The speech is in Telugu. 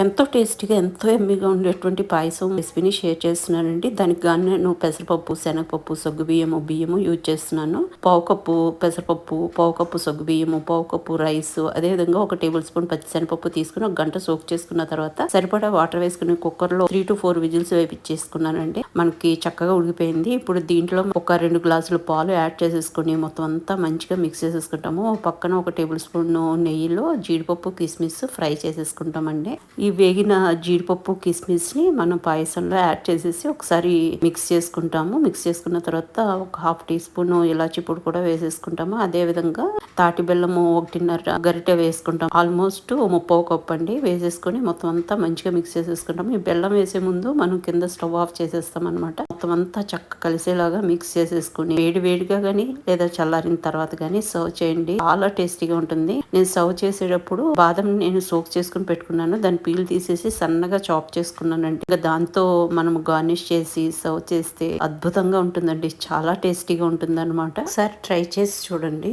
ఎంతో టేస్టీగా, ఎంతో యమ్మీగా ఉండేటువంటి పాయసం రెసిపీని షేర్ చేస్తున్నానండి. దానికి గాను నేను పెసరపప్పు, శనగపప్పు, బియ్యము యూజ్ చేస్తున్నాను. పావు కప్పు పెసరపప్పు, పావు కప్పు సగ్గుబియ్యము, పావు కప్పు రైస్, అదేవిధంగా ఒక టేబుల్ స్పూన్ పచ్చిశనగపప్పు తీసుకుని 1 గంట సోక్ చేసుకున్న తర్వాత సరిపడా వాటర్ వేసుకుని కుక్కర్లో 3 to 4 విజిల్స్ వేపించేసుకున్నానండి. మనకి చక్కగా ఉడికిపోయింది. ఇప్పుడు దీంట్లో ఒక 2 గ్లాసులు పాలు యాడ్ చేసేసుకుని మొత్తం అంతా మంచిగా మిక్స్ చేసేసుకుంటాము. పక్కన ఒక టేబుల్ స్పూన్ నెయ్యిలో జీడిపప్పు, కిస్మిస్ ఫ్రై చేసేసుకుంటామండి. ఈ వేగిన జీడిపప్పు కిస్మిస్ని మనం పాయసంలో యాడ్ చేసేసి ఒకసారి మిక్స్ చేసుకుంటాము. మిక్స్ చేసుకున్న తర్వాత ఒక 1/2 టీ స్పూన్ ఇలాచి పొడి కూడా వేసేసుకుంటాము. అదే విధంగా తాటి బెల్లము 1.5 గరిటె వేసుకుంటాం. ఆల్మోస్ట్ 3/4 కప్ అండి వేసేసుకొని మొత్తం అంతా మంచిగా మిక్స్ చేసేసుకుంటాము. ఈ బెల్లం వేసే ముందు మనం కింద స్టవ్ ఆఫ్ చేసేస్తాం అనమాట. మొత్తం అంతా చక్కగా కలిసేలాగా మిక్స్ చేసేసుకుని వేడిగా కానీ లేదా చల్లారిన తర్వాత కానీ సర్వ్ చేయండి. చాలా టేస్టీగా ఉంటుంది. నేను సర్వ్ చేసేటప్పుడు బాదం నేను సోక్ చేసుకుని పెట్టుకున్నాను. దాని పీల్ తీసేసి సన్నగా చాప్ చేసుకున్నానండి. ఇంకా దాంతో మనం గార్నిష్ చేసి సర్వ్ చేస్తే అద్భుతంగా ఉంటుందండి. చాలా టేస్టీగా ఉంటుంది అనమాట. ఒకసారి ట్రై చేసి చూడండి.